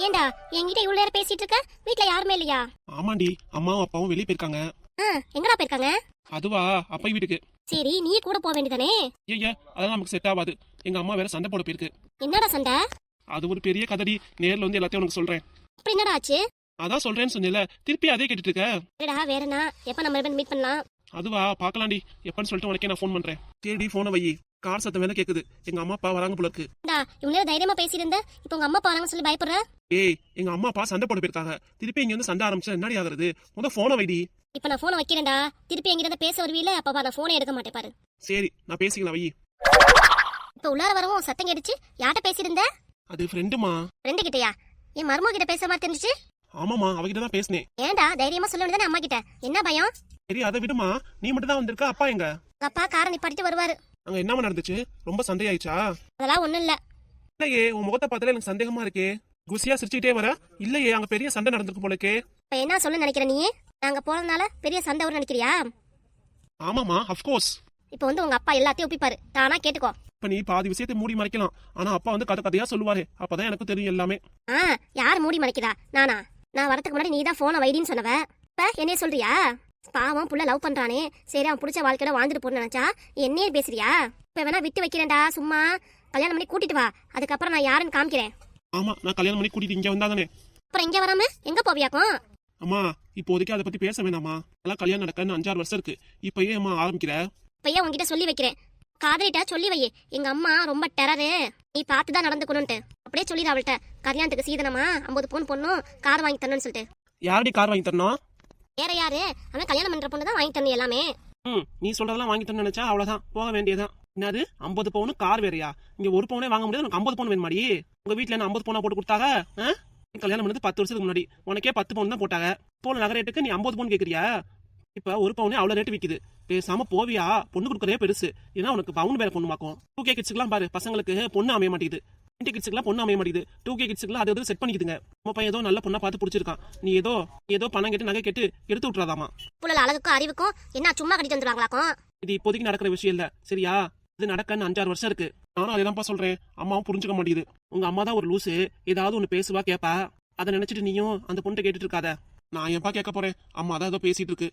ஏண்டா என்கிட்ட இவ்வளவு நேரம் பேசிட்டு இருக்க? வீட்ல யாருமே இல்லையா? ஆமாண்டி, அம்மாவும் அப்பாவும் வெளியே போயிருக்காங்க. எங்கடா போயிருக்காங்க? அதுவா, அப்பா வீட்டுக்கு. சரி, நீ கூட போக வேண்டியதானே? ஐயா, அதெல்லாம் நமக்கு செட் ஆகாது. எங்க அம்மா வேற சண்டை போட போயிருக்கு. என்னடா சண்டை? அது ஒரு பெரிய கதடி. நேர்ல வந்து எல்லாத்தையும் உனக்கு சொல்றேன். அப்படி என்னடா ஆச்சு? அதான் சொல்றேன்னு சொன்னேல, திருப்பி அதே கேட்டுட்டு இருக்க. என்னடா வேறனா? எப்ப நம்ம மீட் பண்ணலாம்? அதுவா, பாக்கலாம்டி. எப்பன்னு சொல்லிட்டு உனக்கே நான் ஃபோன் பண்றேன். சரிடி, போனை வை. கார் சத்தம் வேலை கேக்குது. எங்க அம்மா அப்பா வராங்க போல இருக்கு. இவ்வளவு நேரம் தைரியமா பேசியிருந்த, இப்போ உங்க அம்மா அப்பா வராங்கன்னு சொல்லி பயப்படுற? ஏய், எங்க அம்மா அப்பா சண்டை போட போயிருக்காங்க. திருப்பி இங்க வந்து சண்டை ஆரம்பிச்சா என்னடி ஆகுறது? போனை வைடி. இப்ப நான் போனை வைக்கிறேன்டா. திருப்பி எங்கிட்ட பேச வருவீல, அப்பா நான் போனை எடுக்க மாட்டேன் பாரு. சரி, நான் பேசிக்கலாம், வை. இப்ப உள்ளார வரவும் சத்தம் கேட்டுச்சு. யார்கிட்ட பேசியிருந்த? அது ஃப்ரெண்டுமா. ஃப்ரெண்டு கிட்டயா? என் மருமக கிட்ட பேசுற மாதிரி தெரிஞ்சுச்சு. ஆமாமா, அவகிட்ட தான் பேசினேன். ஏன்டா தைரியமா சொல்ல வேண்டியதானே அம்மா கிட்ட? என்ன பயம்? சரி, அதை விடுமா. நீ மட்டும் தான் வந்திருக்க. அப்பா எங்க? உங்க அப்பா காரை நிப்பாட்டிட்டு வருவாரு. அங்க என்னமா நடந்துச்சு? ரொம்ப சண்டையாயிச்சா? அதெல்லாம் ஒண்ணும் இல்ல. இல்லையே, உன் முகத்தை பார்த்தாலே எனக்கு சந்தேகமா இருக்கே. குசியா சிரிச்சுக்கிட்டே வர. இல்லையே, அங்க பெரிய சண்டை நடந்திருக்கு போலக்கே. இப்ப என்ன சொல்ல நினைக்கிற நீ? நாங்க போறதுனால பெரிய சண்டை வரும் நினைக்கிறியா? ஆமாமா, அஃப்கோர்ஸ். இப்ப வந்து உங்க அப்பா எல்லாத்தையும் ஒப்பிப்பாரு. தானா கேட்டுக்கோ. இப்ப நீ பாதி விஷயத்தை மூடி மறைக்கலாம். ஆனா அப்பா வந்து கதை கதையா சொல்லுவாரு. அப்பதான் எனக்கு தெரியும் எல்லாமே. யார் மூடி மறைக்கிறா? நானா? நான் வரதுக்கு முன்னாடி நீ தான் போனை வைடின்னு சொன்னவ. இப்ப என்னைய சொல்றியா? பாவம் புள்ள லவ் பண்றானே, சரி அவன் பிடிச்ச வாழ்க்கையில வாழ்ந்துட்டு போன்னு நினைச்சா என்னையே பேசுறியா? இப்ப வேணா விட்டு வைக்கிறேன்டா. சும்மா கல்யாணம் பண்ணி கூட்டிட்டு வா. அதுக்கப்புறம் நான் யாருன்னு காமிக்கிறேன். ஆமா, நான் கல்யாணம் பண்ணி கூட்டிட்டு இங்க வந்தாதானே. அப்புறம் இங்க வராம எங்க போவியாக்கும்? அம்மா, இப்போதைக்கு அதை பத்தி பேச வேணாமா. எல்லாம் கல்யாணம் நடக்கன்னு 5-6 வருஷம் இருக்கு. இப்பயே அம்மா ஆரம்பிக்கிற. இப்பயே உங்ககிட்ட சொல்லி வைக்கிறேன். காதலிட்டா சொல்லி வை. எங்க அம்மா ரொம்ப டெரரு, நீ பார்த்துதான் நடந்துக்கணும்ட்டு. அப்படியே சொல்லிடு அவள்கிட்ட. கல்யாணத்துக்கு சீதனமா 50 பவுன் பொண்ணும் கார் வாங்கி தரணும்னு சொல்லிட்டு. யாரடி கார் வாங்கி தரணும்? வேற யாரு? அவன் கல்யாணம் பண்ற பொண்ணு தான் வாங்கி தரணும் எல்லாமே. நீ சொல்றதெல்லாம் வாங்கி தரணும்னு நினைச்சா அவ்வளவுதான், போக வேண்டியதான். என்னது 50 பவுன் கார் வேறையா? இங்க ஒரு பவுனே வாங்க முடியாது, உனக்கு 50 பவுன் வேணுமாடி? உங்க வீட்டுல என்ன 50 பவுனா போட்டு கொடுத்தாங்க? கல்யாணம் பண்ணது 10 வருஷத்துக்கு முன்னாடி உனக்கே 10 பவுன் தான் போட்டாங்க. போன நகை ரேட்டுக்கு நீ 50 பவுன் கேக்குறியா? இப்ப ஒரு பவுனே அவ்வளவு ரேட்டு விக்குது. பேசாம போவியா? பொண்ணு கொடுக்கறதே பெருசு. ஏன்னா உனக்கு பவுன் வேற பொண்ணுமாக்கும். 2K கிட்ஸ்க்குலாம் பாரு, பசங்களுக்கு பொண்ணு அமைய மாட்டேங்குது. 20 கிட்ஸ்க்குலாம் பொண்ணு அமைய மாட்டேங்குது. 2K கிட்ஸ்க்குலாம் அது செட் பண்ணிக்குதுங்க. உங்க பையன் ஏதோ நல்ல பொண்ணா பார்த்து பிடிச்சிருக்கான். நீ ஏதோ பணம் கேட்டு நகை கேட்டு எடுத்து விட்டுறாதாமா. புள்ள அழகுக்கும் அறிவுக்கும் என்ன சும்மா கட்டிட்டு வந்துருவாங்களாக்கும்? இது இப்போதைக்கு நடக்கிற விஷயம் இல்ல, சரியா? இது நடக்கன்னு 5-6 வருஷம் இருக்கு. நானும் அதேதான்ப்பா சொல்றேன். அம்மாவும் புரிஞ்சுக்க மாட்டேங்குது. உங்க அம்மா தான் ஒரு லூசு. ஏதாவது ஒண்ணு பேசுவா கேப்பா. அதை நினைச்சிட்டு நீயும் அந்த பொண்ணை கேட்டுட்டு இருக்காத. நான் ஏன்பா கேட்க போறேன்? அம்மா தான் ஏதோ பேசிட்டு இருக்கு.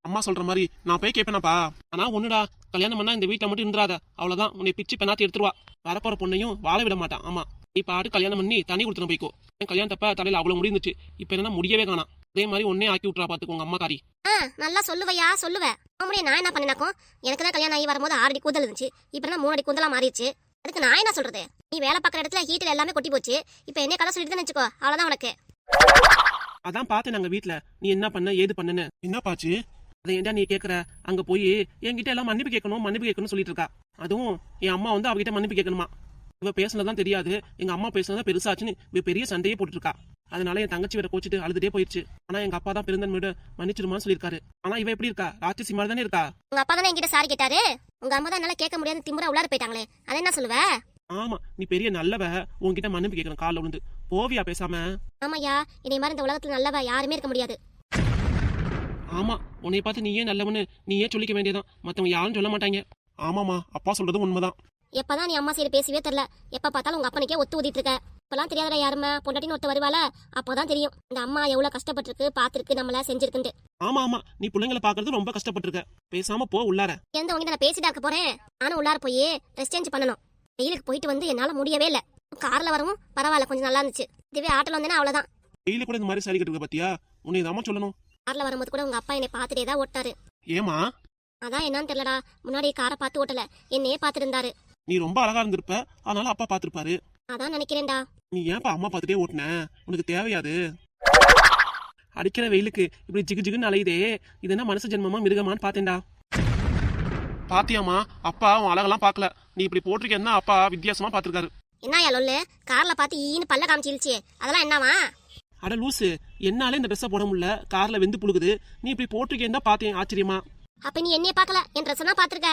அம்மா சொல்ற மாதிரி நான் போய் கேட்பேனாப்பா. ஆனா ஒண்ணுடா, கல்யாணம் பண்ணா இந்த வீட்டுல மட்டும் இருந்துராத. அவ்வளவுதான், உன்னை பிச்சு பெண்ணாத்தி எடுத்துருவா. வரப்போற பொண்ணையும் வாழ விட மாட்டான். ஆமா, இப்ப ஆடு கல்யாணம் பண்ணி தண்ணி கொடுத்துன போய்க்கோ. என் கல்யாணத்தப்ப தலையில அவ்வளவு முடிந்துச்சு. இப்ப என்னன்னா முடியவே காணாம். அதே மாதிரி ஒன்னே ஆக்கி விட்டுறா பாத்துக்கோங்க அம்மா காரி. நல்லா சொல்லுவையா? சொல்லுவேன். நான் என்ன பண்ணினாக்கும், எனக்கு தான் கல்யாணம் ஆகி வரும்போது 6 அடி கூந்தல் இருந்துச்சு. இப்ப என்ன 3 அடி கூந்தலா மாறிடுச்சு. அதுக்கு நான் என்ன சொல்றது? நீ வேலை பார்க்குற இடத்துல ஹீட்டில் எல்லாமே கொட்டி போச்சு. இப்ப என்ன கதை சொல்லிட்டு வச்சுக்கோ, அவ்வளவுதான் உனக்கு. அதான் பார்த்தேன் நாங்க வீட்டுல நீ என்ன பண்ண ஏது பண்ணுன்னு. என்ன பாச்சு? அதை ஏன்டா நீ கேக்குற? அங்க போய் என்கிட்ட எல்லாம் மன்னிப்பு கேட்கணும்னு சொல்லிட்டு இருக்கா. அதுவும் என் அம்மா வந்து அவகிட்ட மன்னிப்பு கேட்கணுமா. இவ பேசுனதான் தெரியாது, எங்க அம்மா பேசுனதான் பெருசாச்சுன்னு இவ பெரிய சண்டையே போட்டுட்டு இருக்கா. அதனால என் தங்கச்சி வேற கோச்சிட்டு அழுதுட்டே போயிடுச்சு. ஆனா எங்க அப்பா தான் பெருந்தன்மையோட மன்னிச்சிருமான்னு சொல்லியிருக்காரு. ஆனா இவ எப்படி இருக்கா? ராட்சசி மாதிரி தானே இருக்கா. உங்க அப்பா தானே என்கிட்ட சாரி கேட்டாரு. உங்க அம்மா தான் என்னால கேட்க முடியாது திமுறா உள்ளார போயிட்டாங்களே, அதை என்ன சொல்லுவ? ஆமா, நீ பெரிய நல்லவ. உன்கிட்ட மன்னிப்பு கேட்கணும் காலில் விழுந்து. போவியா பேசாம? ஆமாயா, இதே மாதிரி இந்த உலகத்துல நல்லவ யாருமே இருக்க முடியாது. ஆமா, உன்னை பார்த்து நீயே நல்லவனு நீயே சொல்லிக்க வேண்டியதான். மத்தவங்க யாரும் சொல்ல மாட்டாங்க. ஆமாமா, அப்பா சொல்றது உண்மைதான். எப்பதான் நீ அம்மா சைடு பேசவே தெரியல. எப்ப பார்த்தாலும் உங்க அப்பனுக்கே ஒத்து ஊதிட்டு இருக்க. இப்பெல்லாம் தெரியாதா யாருமே பொண்டாட்டின்னு ஒருத்த வருவாள, அப்போதான் தெரியும் இந்த அம்மா எவ்வளவு கஷ்டப்பட்டிருக்கு, பாத்துருக்கு, நம்மள செஞ்சிருக்குன்னு. ஆமா, நீ பிள்ளைங்களை பாக்குறது ரொம்ப கஷ்டப்பட்டிருக்க. பேசாம போ உள்ளார. எந்த உங்ககிட்ட நான் பேசிட்டா இருக்க போறேன். நானும் உள்ளார போய் ட்ரெஸ் சேஞ்ச் பண்ணணும். வெயிலுக்கு போயிட்டு வந்து என்னால முடியவே இல்ல. கார்ல வரவும் பரவாயில்ல, கொஞ்சம் நல்லா இருந்துச்சு. இதுவே ஆட்டோல வந்தேன்னா அவ்வளவுதான். வெயில கூட இந்த மாதிரி சரி கட்டுக்க பாத்தியா? உன்னை இதாம சொல்லணும். கார்ல வரும்போது கூட உங்க அப்பா என்னை பாத்துட்டே தான் ஓட்டாரு. ஏமா? அதான் என்னன்னு தெரியலடா, முன்னாடி காரை பார்த்து ஓட்டல, என்னையே பாத்துட்டு இருந்தாரு. நீ ரொம்ப அழகா இருந்திருப்ப, அதனால அப்பா பாத்துருப்பாரு. அதான் நினைக்கிறேன்டா. நீ ஏன்பா அம்மா பாத்துட்டே ஓட்டுன? உனக்கு தேவையாது? அடிக்கிற வெயிலுக்கு இப்படி ஜிகு ஜிகுன்னு அலையுதே, இது என்ன மனுஷ ஜென்மமா மிருகமான்னு பாத்தேன்டா. பாத்தியாமா, அப்பா அவன் அழகெல்லாம் பாக்கல. நீ இப்படி போட்டிருக்கேன்னா அப்பா வித்தியாசமா பாத்துருக்காரு. என்னயா லொல்லு? கார்ல பாத்து ஈன்னு பல்ல காமிச்சிருச்சு, அதெல்லாம் என்னவா? அட லூசு, என்னாலே இந்த ட்ரெஸ்ஸை போட முடியல, கார்ல வெந்து புழுகுது. நீ இப்படி போட்டிருக்கேன்னு தான் பார்த்தேன், ஆச்சரியமா. அப்ப நீ என்னைய பாக்கல, என் ட்ரெஸ் தான் பாத்துருக்க.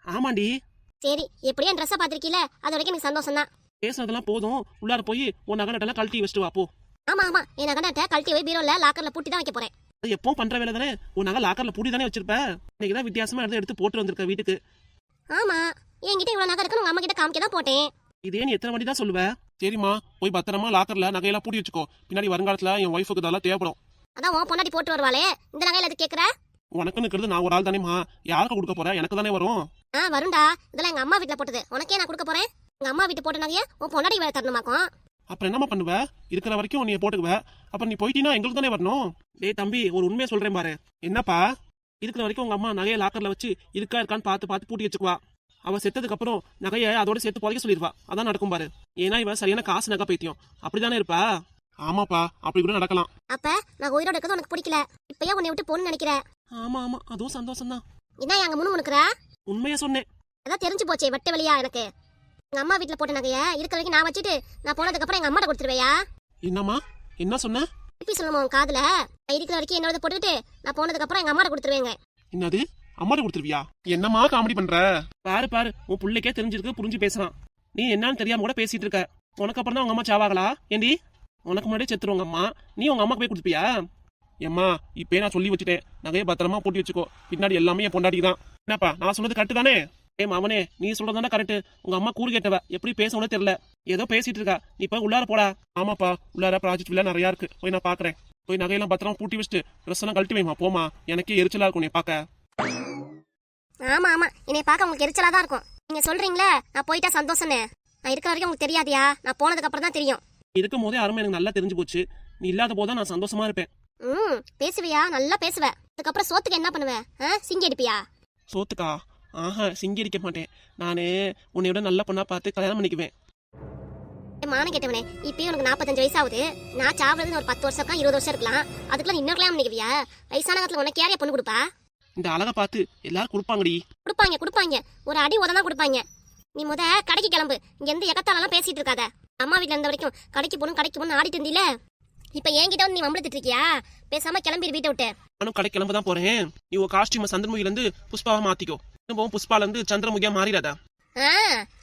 ஆமாண்டி. சரி, எப்படியும் என் ட்ரெஸ்ஸை பாத்திருக்கீல, அது வரைக்கும் எனக்கு சந்தோஷம் தான். பேசுனதெல்லாம் போதும், உள்ளார போய் உன் நகனட்டெல்லாம் கழட்டி வச்சுட்டு வா போ. ஆமா, என் நகனட்டை கழட்டி போய் பீரோல லாக்கர்ல பூட்டி தான் வைக்க போறேன். அது எப்பவும் பண்ற வேலை தானே. உன் நகை லாக்கர்ல பூட்டி தானே வச்சிருப்ப. இன்னைக்குதான் வித்தியாசமா எடுத்து போட்டு வந்திருக்க வீட்டுக்கு. ஆமா, என்கிட்ட இவ்வளவு நகை இருக்குன்னு உங்க அம்மா கிட்ட காமிக்க தான் போட்டேன். இதே நீ எத்தனை வாட்டி தான் சொல்லுவ? சரிம்மா, போய் பத்திரமா லாக்கர்ல நகையெல்லாம் பூட்டி வச்சுக்கோ. பின்னாடி வருங்காலத்துல என் ஒய்ஃபுக்கு இதெல்லாம் தேவைப்படும். அதான் உன் பொண்டாட்டி போட்டு வருவாளே, இந்த நகையில எது கேக்குற? உனக்குன்னு இருக்கிறது நான் ஒரு ஆள் தானேம்மா. யாருக்கு கொடுக்க போற? எனக்கு தானே வரும். வரும்டா. இதெல்லாம் எங்க அம்மா வீட்டுல போட்டது, உனக்கே நான் கொடுக்க போறேன். எங்க அம்மா வீட்டு போட்ட நகைய உன் பொண்டாட்டி வேற தரணுமாக்கும். அப்புறம் என்னம்மா பண்ணுவ? இருக்கிற வரைக்கும் நீ போட்டுக்குவ. அப்புறம் நீ போயிட்டீனா எங்களுக்கு தானே வரணும். டேய் தம்பி, ஒரு உண்மையை சொல்றேன் பாரு. என்னப்பா? இருக்கிற வரைக்கும் உங்க அம்மா நகையை லாக்கர்ல வச்சு இருக்கான்னு பார்த்து பூட்டி வச்சுக்குவா. அவ செத்ததுக்கு அப்புறம் நகையை அதோட சேர்த்து புதைக்க சொல்லிடுவா. அதான் நடக்கும் பாரு. ஏன்னா இவ சரியான காசு நகை பைத்தியம். அப்படிதானே இருப்பா? ஆமாப்பா, அப்படி கூட நடக்கலாம். அப்ப நான் உயிரோட இருக்கிறது உனக்கு பிடிக்கல, இப்பயே உன்னை விட்டு போன்னு நினைக்கிறேன். ஆமா ஆமா, அதுவும் சந்தோஷம் தான். என்ன எங்க முணுமுணுக்குற? உண்மையா சொன்னேன். அதான் தெரிஞ்சு போச்சே வெட்ட வெளியா எனக்கு. எங்க அம்மா வீட்டுல போட்ட நகைய இருக்கிற வரைக்கும் நான் வச்சுட்டு நான் போனதுக்கு அப்புறம் எங்க அம்மாட்ட கொடுத்துருவையா? என்னம்மா, என்ன சொன்ன? திருப்பி சொல்லணுமா உன் காதுல? இருக்கிற வரைக்கும் என்னோட போட்டுட்டு நான் போனதுக்கு அப்புறம் எங்க அம்மாட்ட கொடுத்துருவேங்க. என்னது, அம்மாட்ட கொடுத்துருவியா? என்னம்மா காமெடி பண்ற? பாரு பாரு, உன் புள்ளைக்கே தெரிஞ்சிருக்கு, புரிஞ்சு பேசுறான். நீ என்னன்னு தெரியாம கூட பேசிட்டு இருக்க. உனக்கு அப்புறம் தான் உங்க அம்மா சாவாங்களா? ஏண்டி, உனக்கு முன்னாடியே செத்துருவாங்க அம்மா. நீ உங்க அம்மாக்கு போய் கொடுத்துப்பியா? ஏம்மா, இப்பயே நான் சொல்லி வச்சுட்டேன், நகையை பத்திரமா பூட்டி வச்சுக்கோ. பின்னாடி எல்லாமே என் பொண்டாட்டி தான். என்னப்பா, நான் சொன்னது கரெக்ட் தானே? மாமனே, நீ சொல்றதானே கரெக்ட். உங்க அம்மா கூறு கேட்டவ, எப்படி பேசணும்னு தெரியல, ஏதோ பேசிட்டு இருக்கா. நீ போய் உள்ளார போடா. ஆமாப்பா, உள்ளார ப்ராஜெக்ட் விழா நிறைய இருக்கு, போய் நான் பாக்குறேன். போய் நகையெல்லாம் பத்திரமா பூட்டி வச்சுட்டு ட்ரெஸ் எல்லாம் கழட்டி வைமா. போமா, எனக்கே எரிச்சலா இருக்கும் நீ பாக்க. ஆமா ஆமா, என்னை பார்க்க உங்களுக்கு எரிச்சலா தான் இருக்கும். நீங்க சொல்றீங்களே நான் போயிட்டா சந்தோஷம்னு. நான் இருக்கிற வரைக்கும் உங்களுக்கு தெரியாதியா? நான் போனதுக்கு அப்புறம் தான் தெரியும். இருக்கும் போதே அருமை எனக்கு நல்லா தெரிஞ்சு போச்சு. நீ இல்லாத போதான் நான் சந்தோஷமா இருப்பேன். பேசுவியா? நல்லா பேசுவ. அதுக்கப்புறம் சோத்துக்கு என்ன பண்ணுவ? சிங்கி அடிப்பியா? சோத்துக்கா? ஆஹா, சிங்கி அடிக்க மாட்டேன். நானு உன்னை விட நல்ல பொண்ணா பார்த்து கல்யாணம் பண்ணிக்குவேன். மான கேட்டவனே, இப்பயும் உனக்கு 45 வயசு ஆகுது. நான் சாப்பிடுறது ஒரு 10 வருஷம் 20 வருஷம் இருக்கலாம். அதுக்குள்ள இன்னொரு கல்யாணம் பண்ணிக்குவியா? வயசான காலத்துல உனக்கு யாரையா பொண்ணு கொடுப்பா? இந்த அழகை பார்த்து எல்லாரும் கொடுப்பாங்கடி. கொடுப்பாங்க. ஒரு அடி உததான் கொடுப்பாங்க. நீ முத கடைக்கு கிளம்பு. இங்க எந்த எகத்தாலெல்லாம் பேசிட்டு இருக்காத. அம்மா வீட்டுல இருந்த வரைக்கும் கடைக்கு போகணும் ஆடிட்டு இருந்தீல. இப்ப என்கிட்ட வந்து நீ வம்பளத்துட்டு இருக்கியா? பேசாம கிளம்பிடு வீட்டை விட்டு. நானும் கடை கிளம்ப தான் போறேன். நீ உன் காஸ்டியூம் சந்திரமுகில இருந்து புஷ்பாவா மாத்திக்கோ. இன்னும் புஷ்பால இருந்து சந்திரமுகியா மாறிடாதா?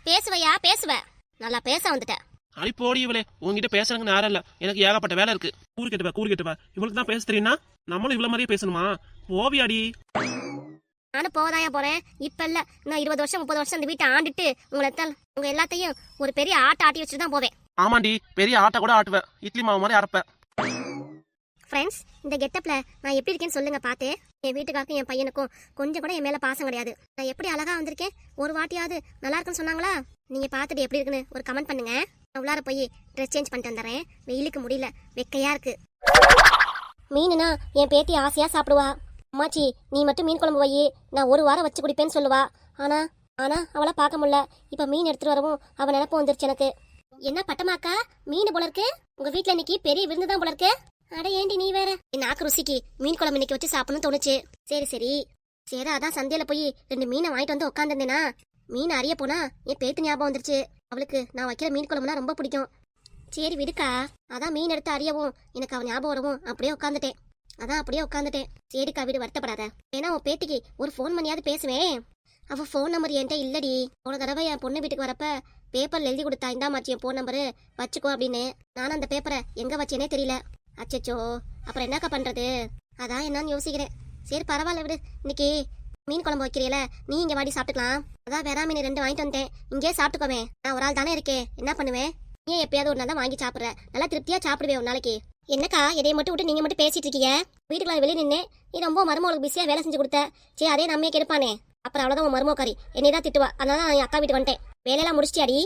பேசுவையா? பேசுவ. நல்லா பேச வந்துட்ட. அடி போடி இவளே, உங்ககிட்ட பேசுறதுக்கு நேரம் இல்ல. எனக்கு ஏகப்பட்ட வேலை இருக்கு. கூறு கேட்டுவ. இவளுக்கு தான் பேச தெரியும்னா நம்மளும் இவ்வளவு மாதிரியே பேசணுமா? ஓவியாடி. நானும் போதாயா போறேன். இப்ப இல்ல, நான் 20 வருஷம் 30 வருஷம் இந்த வீட்டை ஆண்டுட்டு உங்க எல்லாத்தையும் ஒரு பெரிய ஆட்டை ஆட்டி வச்சுட்டு தான் போவேன். ஆமாண்டி, பெரிய ஆட்டை கூட ஆட்டுவேன். இட்லி மாவு மாதிரி அரைப்பேன். ஃப்ரெண்ட்ஸ், இந்த கெட்டப்ல நான் எப்படி இருக்கேன்னு சொல்லுங்க பாத்து. என் வீட்டுக்காருக்கும் என் பையனுக்கும் கொஞ்சம் கூட என் மேல பாசம் கிடையாது. நான் எப்படி அழகா வந்திருக்கேன், ஒரு வாட்டியாவது நல்லா இருக்குன்னு சொன்னாங்களா? நீங்க பாத்துட்டு எப்படி இருக்குன்னு ஒரு கமெண்ட் பண்ணுங்க. நான் உள்ளார போய் ட்ரெஸ் சேஞ்ச் பண்ணிட்டு வந்துடுறேன். வெயிலுக்கு முடியல, வெக்கையா இருக்கு. மீனுனா என் பேத்தி ஆசையா சாப்பிடுவா. அம்மாச்சி, நீ மட்டும் மீன் குழம்பு வை, நான் ஒரு வாரம் வச்சு குடிப்பேன்னு சொல்லுவா. ஆனா அவளை பார்க்க முடியல. இப்ப மீன் எடுத்துட்டு வரவும் அவ நினைப்பு வந்துருச்சு எனக்கு. என்ன பட்டமாக்கா, மீன் போல இருக்கு? உங்க வீட்டுல இன்னைக்கு பெரிய விருந்து தான் போல இருக்கு. அட ஏண்டி நீ வேற. என் நாக்கு ருசிக்கு மீன் குழம்பு இன்னைக்கு வச்சு சாப்பிடணும்னு தோணுச்சு. சரி அதான் சந்தையில போய் 2 மீனை வாங்கிட்டு வந்து உட்காந்துருந்தேனா, மீன் அறிய போனா என் பேத்து ஞாபகம் வந்துருச்சு. அவளுக்கு நான் வைக்கிற மீன் குழம்புனா ரொம்ப பிடிக்கும். சரி விடுக்கா. அதான் மீன் எடுத்து அறியவும் எனக்கு அவன் ஞாபகம் வரவும் அப்படியே உட்காந்துட்டேன். சரிக்கா வீடு வருத்தப்படாத. ஏன்னா உன் பேத்திக்கு ஒரு ஃபோன் பண்ணியாவது பேசுவேன். அவ ஃபோன் நம்பர் என்கிட்ட இல்லடி. போன தடவை என் பொண்ணு வீட்டுக்கு வரப்ப பேப்பர்ல எழுதி கொடுத்தா, இந்தா மாச்சி என் ஃபோன் நம்பரு வச்சுக்கோ அப்படின்னு. நானும் அந்த பேப்பரை எங்க வச்சேனே தெரியல. அச்சச்சோ, அப்புறம் என்னக்கா பண்றது? அதான் என்னன்னு யோசிக்கிறேன். சரி பரவாயில்ல விடு. இன்னைக்கு மீன் குழம்பு வைக்கிறீல, நீ இங்க வாடி சாப்பிட்டுக்கலாம். அதான் வேற மீன் 2 வாங்கிட்டு வந்தேன், இங்கே சாப்பிட்டுக்கோமே. நான் ஒரு ஆள் தானே இருக்கேன், என்ன பண்ணுவேன்? ஏன் எப்பயாவது ஒரு நாள் தான் வாங்கி சாப்பிட்ற, நல்லா திருப்தியா சாப்பிடுவேன் ஒரு நாளைக்கு. என்னக்கா இதைய மட்டும் விட்டு நீங்க மட்டும் பேசிட்டு இருக்கீங்க? வீட்டுக்குள்ள வெளியே நின்று நீ ரொம்ப மருமகளுக்கு பிஸியா வேலை செஞ்சு கொடுத்த. சரி அதே நம்மே கெடுப்பானே. அப்புறம் அவ்வளவுதான் உன் மருமக்காரி என்னைதான் திட்டுவா. அதனால நான் என் அக்கா வீட்டுக்கு வந்துட்டேன். வேலையெல்லாம் முடிச்சிட்டியாடி?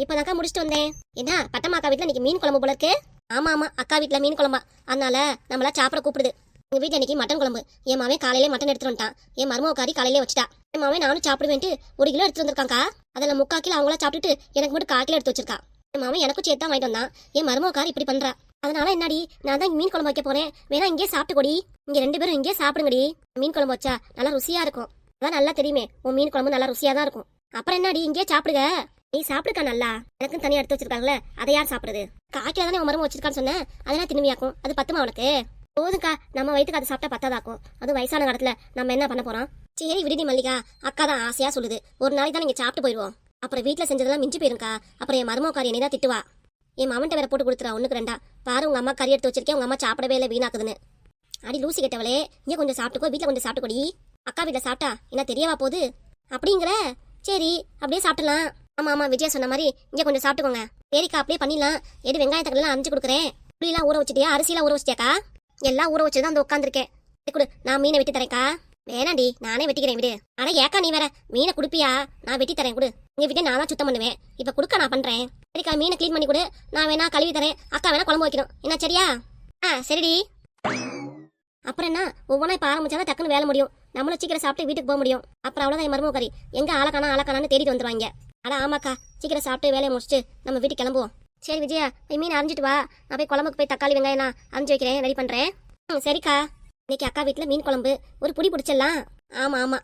இப்பதாக்கா முடிச்சுட்டு வந்தேன். என்ன பட்டம்மா அக்கா வீட்டுல இன்னைக்கு மீன் குழம்பு போல இருக்கு? ஆமா அக்கா வீட்டுல மீன் குழம்பா, அதனால நம்மளா சாப்பிட கூப்பிடுது. எங்க வீட்டுல இன்னைக்கு மட்டன் குழம்பு. என் மாவே காலையிலே மட்டன் எடுத்துட்டு வந்துட்டான். என் மருமக்காரி காலையிலே வச்சுட்டா. என் மாவே நானும் சாப்பிடுவேன்ட்டு 1 கிலோ எடுத்துட்டு வந்திருக்காங்கக்கா. அதுல 3/4 கிலோ அவங்களா சாப்பிட்டுட்டு எனக்கு மட்டும் 1/4 கிலோ எடுத்து வச்சிருக்கா. என் மாவே எனக்கும் சேர்த்து தான் வாங்கிட்டு வந்தான். என் மருமக்காரி இப்படி பண்றா. அதனால என்னடி, நான் தான் மீன் குழம்பு வைக்க போறேன், வேணா இங்கே சாப்பிட்டு கொடி. இங்க 2 பேரும் இங்கே சாப்பிடுங்கடி. மீன் குழம்பு வச்சா நல்லா ருசியா இருக்கும். அதான் நல்லா தெரியுமே, உன் மீன் குழம்பு நல்லா ருசியா தான் இருக்கும். அப்புறம் என்னடி, இங்கே சாப்பிடுங்க. நீ சாப்பிடுக்கா நல்லா. எனக்கும் தனியா எடுத்து வச்சிருக்காங்களே, அதை யார் சாப்பிடுறது? 1/4 கிலோ தானே உன் மருமக வச்சிருக்கான்னு சொன்னேன். அதெல்லாம் தின்னுவியாக்கும். அது பத்துமா உனக்கு? போதுக்கா, நம்ம வயிற்றுக்கு அதை சாப்பிட்டா பத்தாதாக்கும். அது வயசான காலத்துல நம்ம என்ன பண்ண போறோம்? சரி விடுதி மல்லிகா, அக்கா தான் ஆசையா சொல்லுது. ஒரு நாளைக்கு தான் இங்க சாப்பிட்டு போயிடுவோம். அப்புறம் வீட்டுல செஞ்சதெல்லாம் மிஞ்சி போயிருக்கா. அப்புறம் என் மருமக்காரி என்னை தான் திட்டுவா. என் மாமன்ட்ட வேற போட்டு கொடுத்துறா 1க்கு 2. பாரு உங்க அம்மா கறி எடுத்து வச்சிருக்கேன், உங்க அம்மா சாப்பிடவே இல்லை, வீணாக்குதுன்னு. அடி லூசி கெட்டவளே, இங்கே கொஞ்சம் சாப்பிட்டுக்கோ, வீட்டில் கொஞ்சம் சாப்பிட்டுக்கொடி. அக்கா வீட்டில் சாப்பிட்டா என்ன தெரியவா போகுது அப்படிங்கிற? சரி அப்படியே சாப்பிடலாம். ஆமா ஆமா, விஜயா சொன்ன மாதிரி இங்க கொஞ்சம் சாப்பிட்டுக்கோங்க. சரிக்கா, அப்படியே பண்ணிடலாம். எது வெங்காயம் தக்காளி எல்லாம் அரைஞ்சு கொடுக்குறேன். புளியெல்லாம் ஊற வச்சிட்டியா? அரிசியெல்லாம் ஊற வச்சிட்டியாக்கா? எல்லாம் ஊற வச்சுதான் அந்த உட்காந்துருக்கேன். கொடு, நான் மீனை வெட்டி தரேன்க்கா. வேணாண்டி, நானே வெட்டிக்கிறேன், விடு. ஆனா ஏக்கா நீ வேற மீனை குடுப்பியா? நான் வெட்டி தரேன், கொடு. எங்க வீட்டை நான் தான் சுத்தம் பண்ணுவேன். இப்ப குடுக்க நான் பண்றேன். சரிக்கா, மீனை க்ளீன் பண்ணி கொடு. நான் வேணா கழுவி தரேன். அக்கா வேணா குழம்பு வைக்கணும். என்ன சரியா? சரிடி. அப்புறம் என்ன, ஒவ்வொன்றா இப்ப ஆரம்பிச்சாதான் டக்குன்னு வேலை முடியும். நம்மளும் சீக்கிரம் சாப்பிட்டு வீட்டுக்கு போக முடியும். அப்புறம் அவ்வளவுதான் என் மருமக கறி. எங்க ஆளக்கானான்னு தேடிட்டு வந்துருவாங்க. அட ஆமாக்கா, சீக்கிரம் சாப்பிட்டு வேலையை முடிச்சுட்டு நம்ம வீட்டுக்கு கிளம்புவோம். சரி விஜயா, போய் மீன் அரைஞ்சிட்டு வா. நான் போய் குழம்புக்கு போய் தக்காளி வெங்காயம் நான் அரைஞ்சு வைக்கிறேன், ரெடி பண்றேன். சரிக்கா. இன்னைக்கு அக்கா வீட்டுல மீன் குழம்பு, ஒரு புடி பிடிச்சிடலாம். ஆமா ஆமா.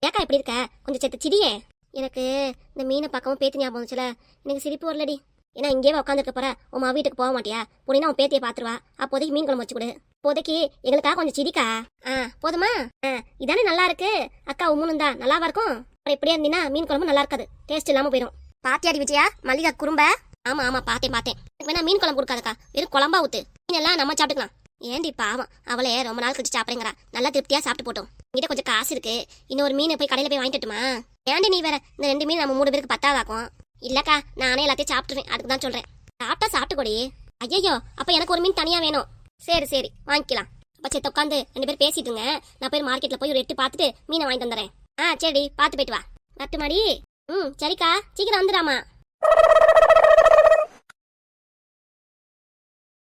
ஏக்கா எப்படி இருக்க? கொஞ்சம் செத்த சிரியே. எனக்கு இந்த மீனை பக்கமும் பேத்தி ஞாபகம் வந்துச்சுல, எனக்கு சிரிப்பு வரலடி. ஏன்னா இங்கேயே உட்காந்துருக்க போற, உன் வீட்டுக்கு போக மாட்டியா? போனீங்கன்னா உன் பேத்தியை பாத்துருவா. அப்போதைக்கு மீன் குழம்பு வச்சு கொடு. இப்போதைக்கு எங்களுக்காக கொஞ்சம் சிரிக்கா. போதுமா? இதானே நல்லா இருக்கு. அக்கா உம்முன்னு தான் நல்லாவா இருக்கும். அப்புறம் இப்படியே இருந்தீங்கன்னா மீன் குழம்பு நல்லா இருக்காது, டேஸ்ட் இல்லாம போயிடும். பாத்தியாடி விஜயா, மல்லிகா குறும்ப. ஆமா ஆமா, பார்த்தேன். வேணா மீன் குழம்பு கொடுக்காதக்கா, வெறும் குழம்பா ஊத்து. மீன் எல்லாம் நம்ம சாப்பிட்டுக்கலாம். ஏண்டி பாவம், அவளே ரொம்ப நாள் கழிச்சு சாப்பிடுங்கிறா. நல்லா திருப்தியா சாப்பிட்டு போட்டோம். என்கிட்ட கொஞ்சம் காசு இருக்கு, இன்னொரு மீனை போய் கடையில போய் வாங்கிட்டுமா? ஏண்டி நீ வேற, இந்த 2 மீன் நம்ம 3 பேருக்கு பத்தாதாக்கும். இல்லக்கா, நானே எல்லாத்தையும் சாப்பிட்டுருவேன், அதுக்கு தான் சொல்றேன். சாப்பிட்டா சாப்பிட்டு கொடி. ஐயோ, அப்ப எனக்கு ஒரு மீன் தனியா வேணும். சரி வாங்கிக்கலாம். அப்ப செத்த உட்காந்து 2 பேர் பேசிட்டுங்க. நான் போய் மார்க்கெட்ல போய் ஒரு எட்டு பார்த்துட்டு மீனை வாங்கிட்டு வந்துடுறேன். சரி, பார்த்து போயிட்டு வா. நட்டு மாடி. சரிக்கா, சீக்கிரம் வந்துடாமா.